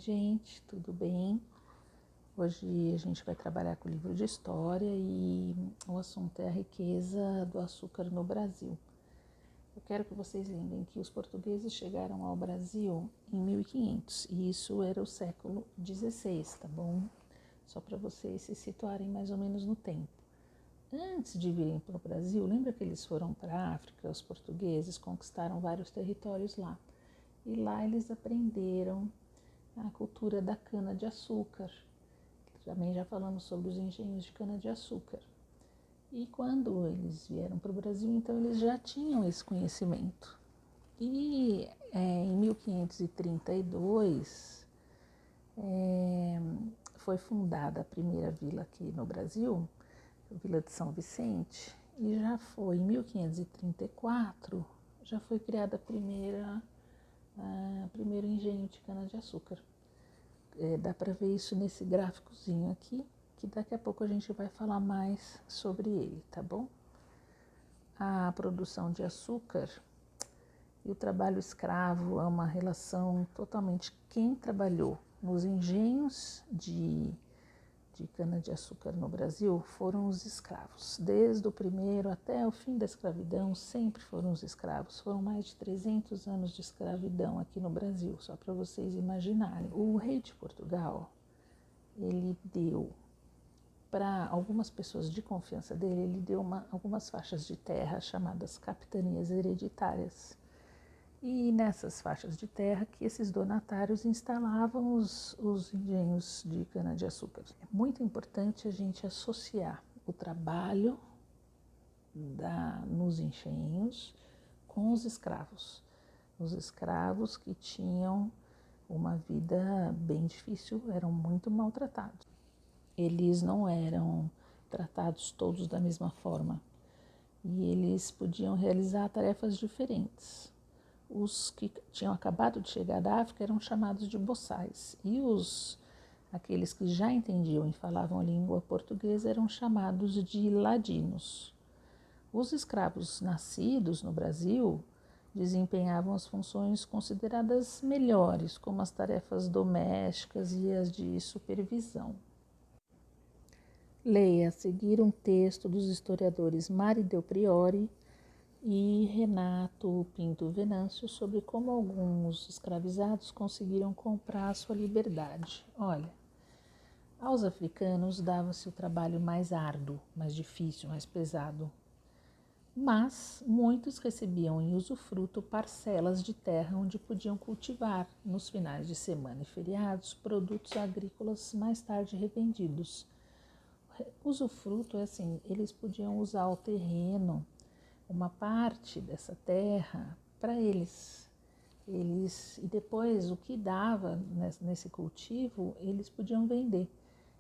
gente, tudo bem? Hoje a gente vai trabalhar com o livro de história e o assunto é a riqueza do açúcar no Brasil. Eu quero que vocês lembrem que os portugueses chegaram ao Brasil em 1500 e isso era o século XVI, tá bom? Só para vocês se situarem mais ou menos no tempo. Antes de virem para o Brasil, lembra que eles foram para a África, os portugueses conquistaram vários territórios lá. E lá eles aprenderam a cultura da cana-de-açúcar. Também já falamos sobre os engenhos de cana-de-açúcar. E quando eles vieram para o Brasil, então eles já tinham esse conhecimento. E em 1532 foi fundada a primeira vila aqui no Brasil, a Vila de São Vicente, e já foi em 1534, já foi criada primeiro engenho de cana-de-açúcar. Dá para ver isso nesse gráficozinho aqui, que daqui a pouco a gente vai falar mais sobre ele, tá bom? A produção de açúcar e o trabalho escravo é uma relação totalmente... Quem trabalhou nos engenhos de cana-de-açúcar no Brasil foram os escravos. Desde o primeiro até o fim da escravidão, sempre foram os escravos. Foram mais de 300 anos de escravidão aqui no Brasil, só para vocês imaginarem. O rei de Portugal, ele deu para algumas pessoas de confiança dele, ele deu algumas faixas de terra chamadas capitanias hereditárias. E nessas faixas de terra que esses donatários instalavam os engenhos de cana-de-açúcar. É muito importante a gente associar o trabalho nos engenhos com os escravos. Os escravos que tinham uma vida bem difícil, eram muito maltratados. Eles não eram tratados todos da mesma forma e eles podiam realizar tarefas diferentes. Os que tinham acabado de chegar da África eram chamados de boçais e aqueles que já entendiam e falavam a língua portuguesa eram chamados de ladinos. Os escravos nascidos no Brasil desempenhavam as funções consideradas melhores, como as tarefas domésticas e as de supervisão. Leia a seguir um texto dos historiadores Mari Del Priore e Renato Pinto Venâncio sobre como alguns escravizados conseguiram comprar a sua liberdade. Olha, aos africanos dava-se o trabalho mais árduo, mais difícil, mais pesado, mas muitos recebiam em usufruto parcelas de terra onde podiam cultivar, nos finais de semana e feriados, produtos agrícolas mais tarde revendidos. Usufruto é assim, eles podiam usar o terreno, uma parte dessa terra para eles. E depois o que dava nesse cultivo, eles podiam vender.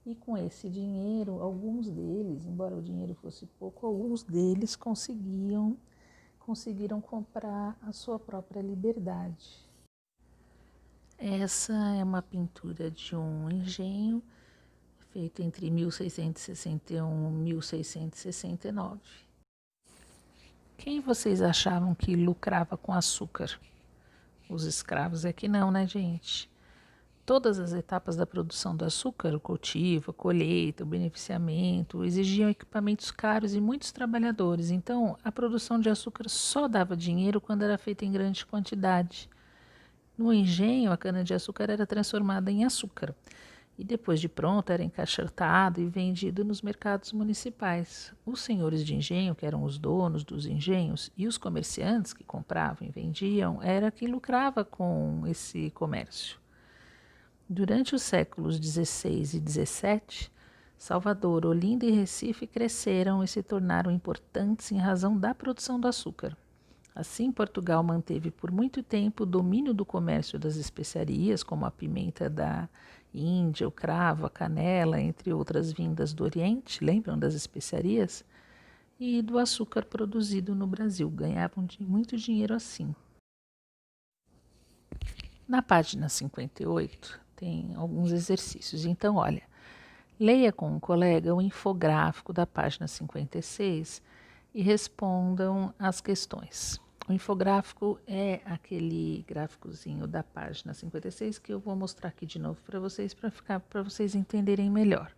E com esse dinheiro, alguns deles, embora o dinheiro fosse pouco, alguns deles conseguiram comprar a sua própria liberdade. Essa é uma pintura de um engenho feito entre 1661 e 1669. Quem vocês achavam que lucrava com açúcar? Os escravos é que não, né, gente? Todas as etapas da produção do açúcar, o cultivo, a colheita, o beneficiamento, exigiam equipamentos caros e muitos trabalhadores. Então, a produção de açúcar só dava dinheiro quando era feita em grande quantidade. No engenho, a cana-de-açúcar era transformada em açúcar e depois de pronto era encaixotado e vendido nos mercados municipais. Os senhores de engenho, que eram os donos dos engenhos, e os comerciantes que compravam e vendiam, era quem lucrava com esse comércio. Durante os séculos XVI e XVII, Salvador, Olinda e Recife cresceram e se tornaram importantes em razão da produção do açúcar. Assim, Portugal manteve por muito tempo o domínio do comércio das especiarias, como a pimenta da Índia, o cravo, a canela, entre outras vindas do Oriente, lembram das especiarias? E do açúcar produzido no Brasil. Ganhavam muito dinheiro assim. Na página 58 tem alguns exercícios. Então, olha, leia com um colega o infográfico da página 56 e respondam as questões. O infográfico é aquele gráficozinho da página 56 que eu vou mostrar aqui de novo para vocês entenderem melhor.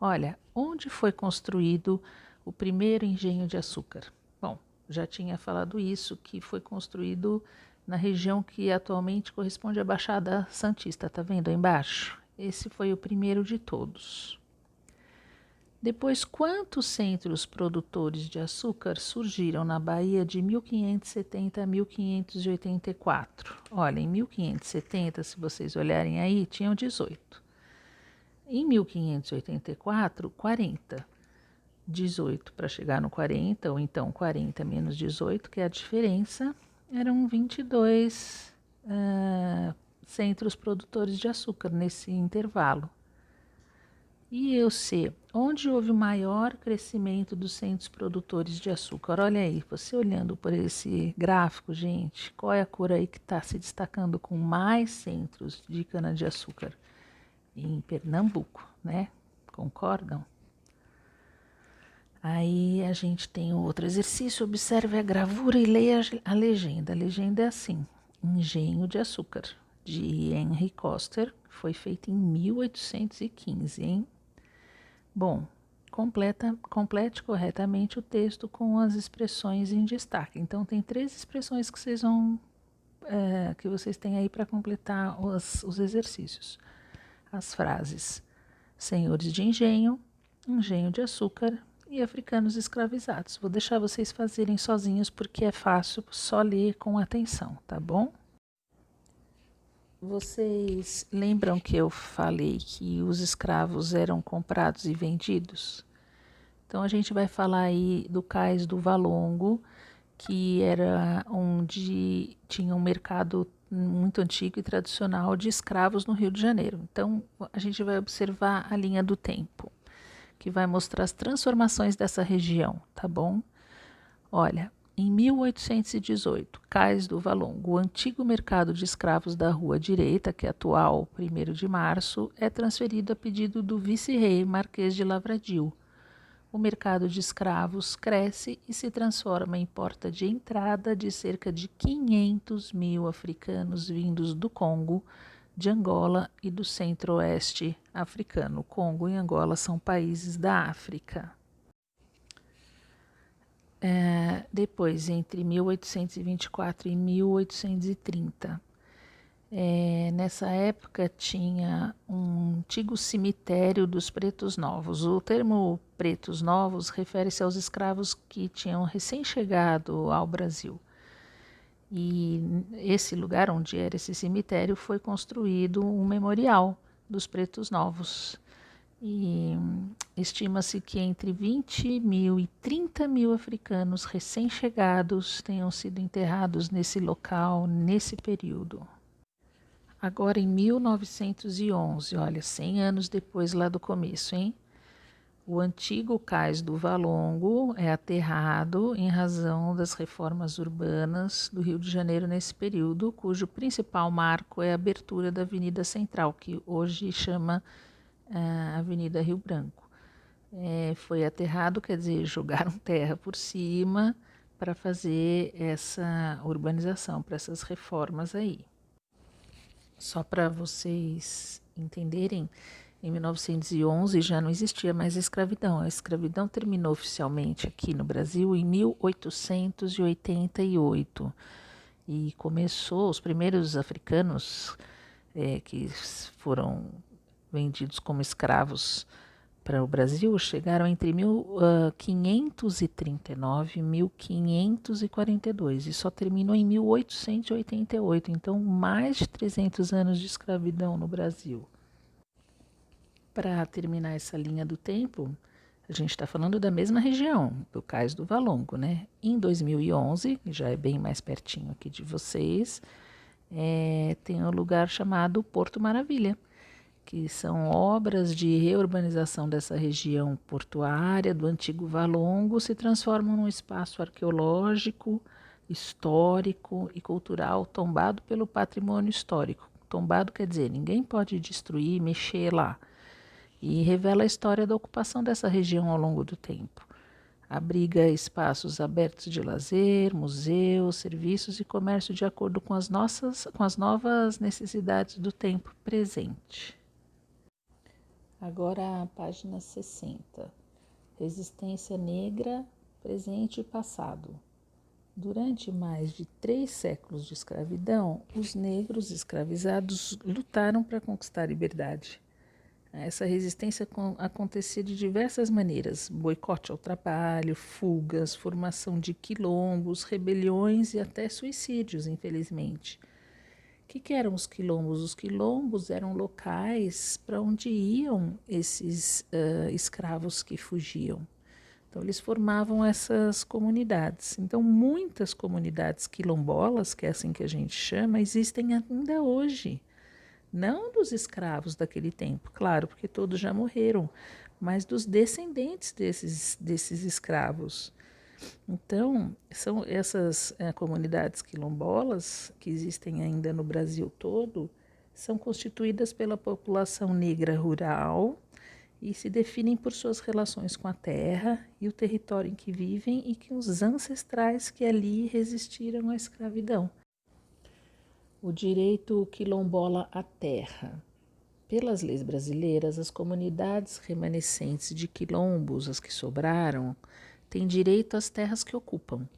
Olha, onde foi construído o primeiro engenho de açúcar? Bom, já tinha falado isso, que foi construído na região que atualmente corresponde à Baixada Santista, tá vendo aí embaixo? Esse foi o primeiro de todos. Depois, quantos centros produtores de açúcar surgiram na Bahia de 1570 a 1584? Olha, em 1570, se vocês olharem aí, tinham 18. Em 1584, 40. 18 para chegar no 40, ou então 40 menos 18, que é a diferença, eram 22 centros produtores de açúcar nesse intervalo. E eu sei, onde houve o maior crescimento dos centros produtores de açúcar? Olha aí, você olhando por esse gráfico, gente, qual é a cor aí que está se destacando com mais centros de cana-de-açúcar? Em Pernambuco, né? Concordam? Aí a gente tem outro exercício, observe a gravura e leia a legenda. A legenda é assim: Engenho de Açúcar, de Henry Coster, foi feito em 1815, hein? Bom, complete corretamente o texto com as expressões em destaque. Então, tem 3 expressões que vocês têm aí para completar os exercícios. As frases: senhores de engenho, engenho de açúcar e africanos escravizados. Vou deixar vocês fazerem sozinhos porque é fácil, só ler com atenção, tá bom? Vocês lembram que eu falei que os escravos eram comprados e vendidos? Então a gente vai falar aí do cais do Valongo, que era onde tinha um mercado muito antigo e tradicional de escravos no Rio de Janeiro. Então a gente vai observar a linha do tempo, que vai mostrar as transformações dessa região, tá bom? Olha, em 1818, Cais do Valongo, o antigo mercado de escravos da Rua Direita, que é atual 1º de Março, é transferido a pedido do vice-rei Marquês de Lavradio. O mercado de escravos cresce e se transforma em porta de entrada de cerca de 500 mil africanos vindos do Congo, de Angola e do centro-oeste africano. Congo e Angola são países da África. Depois, entre 1824 e 1830, nessa época tinha um antigo cemitério dos pretos novos. O termo pretos novos refere-se aos escravos que tinham recém-chegado ao Brasil. E esse lugar onde era esse cemitério foi construído um memorial dos pretos novos. E estima-se que entre 20 mil e 30 mil africanos recém-chegados tenham sido enterrados nesse local, nesse período. Agora, em 1911, olha, 100 anos depois lá do começo, hein? O antigo cais do Valongo é aterrado em razão das reformas urbanas do Rio de Janeiro nesse período, cujo principal marco é a abertura da Avenida Central, que hoje chama Avenida Rio Branco. Foi aterrado, quer dizer, jogaram terra por cima para fazer essa urbanização, para essas reformas aí. Só para vocês entenderem, em 1911 já não existia mais a escravidão. A escravidão terminou oficialmente aqui no Brasil em 1888 e começou, os primeiros africanos que foram vendidos como escravos para o Brasil chegaram entre 1539 e 1542 e só terminou em 1888, então mais de 300 anos de escravidão no Brasil. Para terminar essa linha do tempo, a gente está falando da mesma região, do Cais do Valongo, né? Em 2011, já é bem mais pertinho aqui de vocês, tem um lugar chamado Porto Maravilha, que são obras de reurbanização dessa região portuária do antigo Valongo, se transformam num espaço arqueológico, histórico e cultural tombado pelo patrimônio histórico. Tombado quer dizer, ninguém pode destruir, mexer lá. E revela a história da ocupação dessa região ao longo do tempo. Abriga espaços abertos de lazer, museus, serviços e comércio de acordo com as novas necessidades do tempo presente. Agora a página 60. Resistência negra, presente e passado. Durante mais de 3 séculos de escravidão, os negros escravizados lutaram para conquistar a liberdade. Essa resistência acontecia de diversas maneiras: boicote ao trabalho, fugas, formação de quilombos, rebeliões e até suicídios, infelizmente. O que eram os quilombos? Os quilombos eram locais para onde iam esses escravos que fugiam. Então, eles formavam essas comunidades. Então, muitas comunidades quilombolas, que é assim que a gente chama, existem ainda hoje. Não dos escravos daquele tempo, claro, porque todos já morreram, mas dos descendentes desses escravos. Então, são essas comunidades quilombolas, que existem ainda no Brasil todo, são constituídas pela população negra rural e se definem por suas relações com a terra e o território em que vivem e com os ancestrais que ali resistiram à escravidão. O direito quilombola à terra. Pelas leis brasileiras, as comunidades remanescentes de quilombos, as que sobraram, têm direito às terras que ocupam.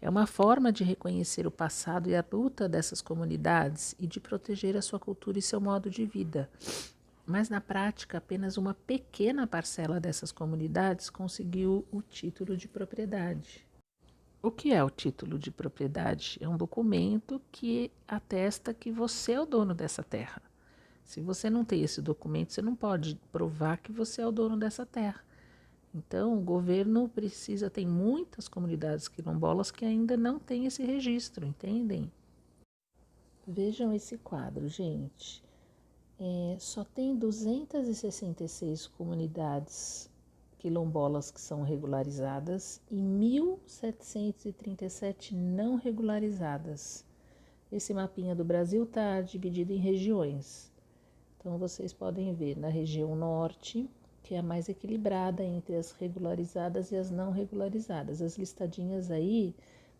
É uma forma de reconhecer o passado e a luta dessas comunidades e de proteger a sua cultura e seu modo de vida. Mas, na prática, apenas uma pequena parcela dessas comunidades conseguiu o título de propriedade. O que é o título de propriedade? É um documento que atesta que você é o dono dessa terra. Se você não tem esse documento, você não pode provar que você é o dono dessa terra. Então, o governo tem muitas comunidades quilombolas que ainda não têm esse registro, entendem? Vejam esse quadro, gente. Só tem 266 comunidades quilombolas que são regularizadas e 1.737 não regularizadas. Esse mapinha do Brasil está dividido em regiões. Então, vocês podem ver na região norte, que é a mais equilibrada entre as regularizadas e as não regularizadas. As listadinhas aí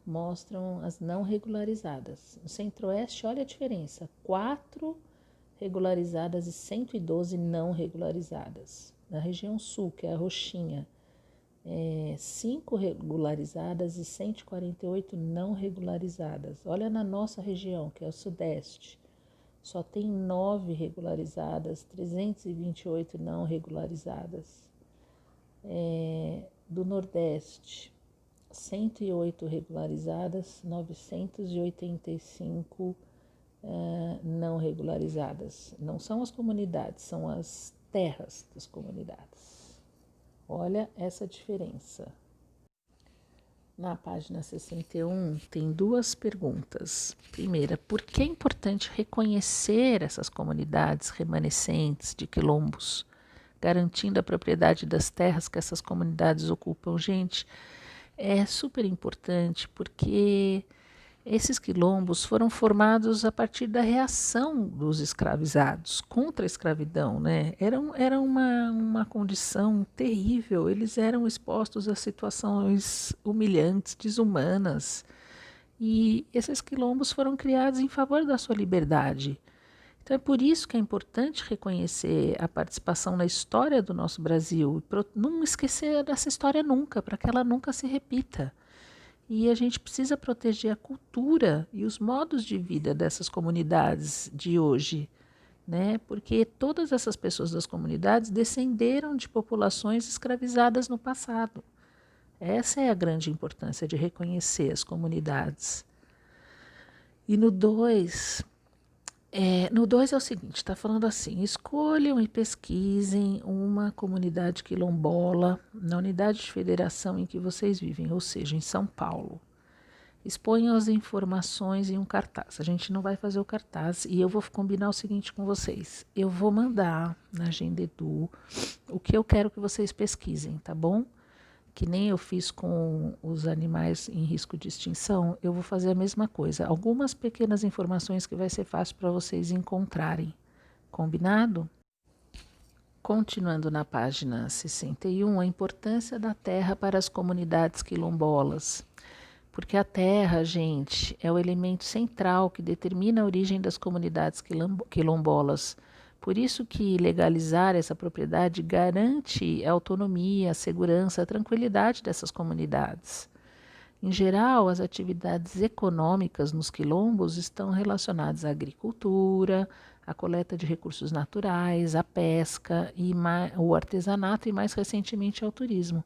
mostram as não regularizadas. No centro-oeste, olha a diferença: 4 regularizadas e 112 não regularizadas. Na região sul, que é a roxinha, 5 regularizadas e 148 não regularizadas. Olha na nossa região, que é o sudeste, só tem 9 regularizadas, 328 não regularizadas. Do nordeste, 108 regularizadas, 985 não regularizadas. Não são as comunidades, são as terras das comunidades. Olha essa diferença. Na página 61 tem 2 perguntas. Primeira, por que é importante reconhecer essas comunidades remanescentes de quilombos, garantindo a propriedade das terras que essas comunidades ocupam? Gente, é super importante porque esses quilombos foram formados a partir da reação dos escravizados contra a escravidão, né? Era uma condição terrível, eles eram expostos a situações humilhantes, desumanas, e esses quilombos foram criados em favor da sua liberdade. Então é por isso que é importante reconhecer a participação na história do nosso Brasil, não esquecer dessa história nunca, para que ela nunca se repita. E a gente precisa proteger a cultura e os modos de vida dessas comunidades de hoje, né? Porque todas essas pessoas das comunidades descenderam de populações escravizadas no passado. Essa é a grande importância de reconhecer as comunidades. E no 2 é o seguinte, está falando assim: escolham e pesquisem uma comunidade quilombola na unidade de federação em que vocês vivem, ou seja, em São Paulo. Exponham as informações em um cartaz. A gente não vai fazer o cartaz e eu vou combinar o seguinte com vocês. Eu vou mandar na Agenda Edu o que eu quero que vocês pesquisem, tá bom? Que nem eu fiz com os animais em risco de extinção, eu vou fazer a mesma coisa. Algumas pequenas informações que vai ser fácil para vocês encontrarem. Combinado? Continuando na página 61, a importância da terra para as comunidades quilombolas. Porque a terra, gente, é o elemento central que determina a origem das comunidades quilombolas. Por isso que legalizar essa propriedade garante a autonomia, a segurança, a tranquilidade dessas comunidades. Em geral, as atividades econômicas nos quilombos estão relacionadas à agricultura, à coleta de recursos naturais, à pesca, o artesanato e, mais recentemente, ao turismo.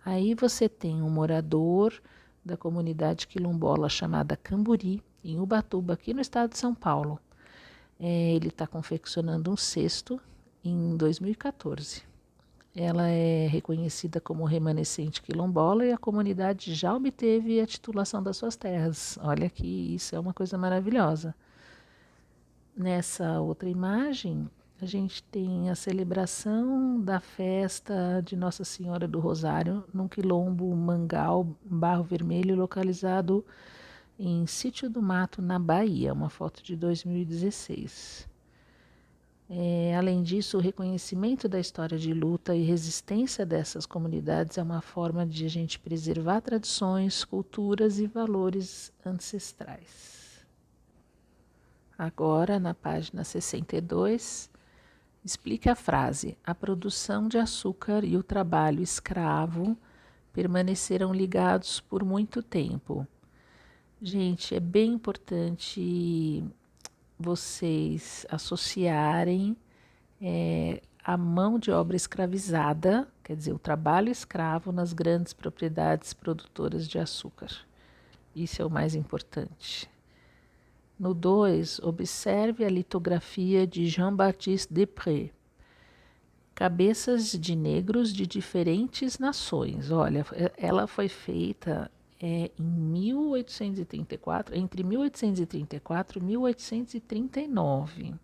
Aí você tem um morador da comunidade quilombola chamada Camburi, em Ubatuba, aqui no estado de São Paulo. Ele está confeccionando um cesto em 2014. Ela é reconhecida como remanescente quilombola e a comunidade já obteve a titulação das suas terras. Olha que isso é uma coisa maravilhosa. Nessa outra imagem, a gente tem a celebração da festa de Nossa Senhora do Rosário num quilombo Mangal, Barro Vermelho, localizado em Sítio do Mato, na Bahia, uma foto de 2016. Além disso, o reconhecimento da história de luta e resistência dessas comunidades é uma forma de a gente preservar tradições, culturas e valores ancestrais. Agora, na página 62, explica a frase: a produção de açúcar e o trabalho escravo permaneceram ligados por muito tempo. Gente, é bem importante vocês associarem a mão de obra escravizada, quer dizer, o trabalho escravo nas grandes propriedades produtoras de açúcar. Isso é o mais importante. No 2, observe a litografia de Jean-Baptiste Desprez. Cabeças de negros de diferentes nações. Olha, ela foi feita em 1834, entre 1834 e 1839.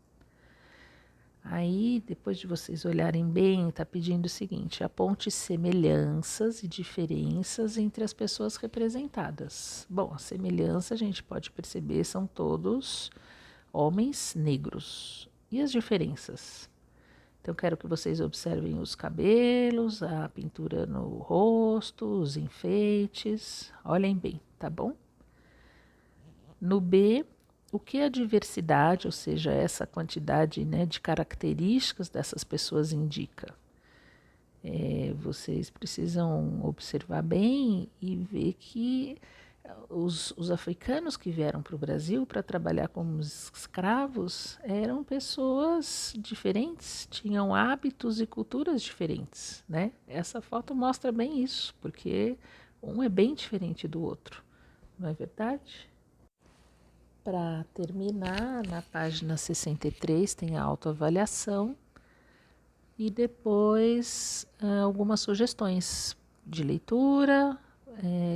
Aí, depois de vocês olharem bem, está pedindo o seguinte: aponte semelhanças e diferenças entre as pessoas representadas. Bom, a semelhança a gente pode perceber, são todos homens negros. E as diferenças? Então, quero que vocês observem os cabelos, a pintura no rosto, os enfeites. Olhem bem, tá bom? No B, o que a diversidade, ou seja, essa quantidade, né, de características dessas pessoas indica? Vocês precisam observar bem e ver que os africanos que vieram para o Brasil para trabalhar como escravos eram pessoas diferentes, tinham hábitos e culturas diferentes, né? Essa foto mostra bem isso, porque um é bem diferente do outro, não é verdade? Para terminar, na página 63 tem a autoavaliação e depois algumas sugestões de leitura,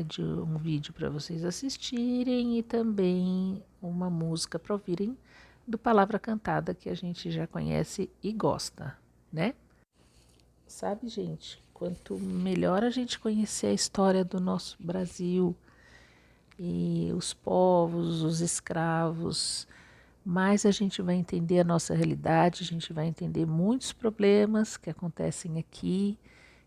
de um vídeo para vocês assistirem e também uma música para ouvirem do Palavra Cantada, que a gente já conhece e gosta, né? Sabe, gente, quanto melhor a gente conhecer a história do nosso Brasil e os povos, os escravos, mais a gente vai entender a nossa realidade, a gente vai entender muitos problemas que acontecem aqui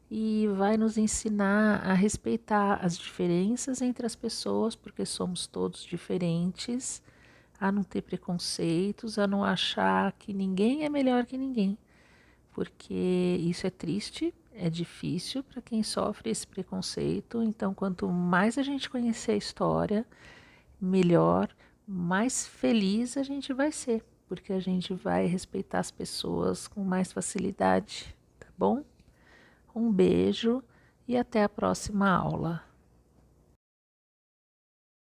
e vai nos ensinar a respeitar as diferenças entre as pessoas, porque somos todos diferentes, a não ter preconceitos, a não achar que ninguém é melhor que ninguém, porque isso é triste, é difícil para quem sofre esse preconceito. Então, quanto mais a gente conhecer a história, melhor, mais feliz a gente vai ser, porque a gente vai respeitar as pessoas com mais facilidade, tá bom? Um beijo e até a próxima aula.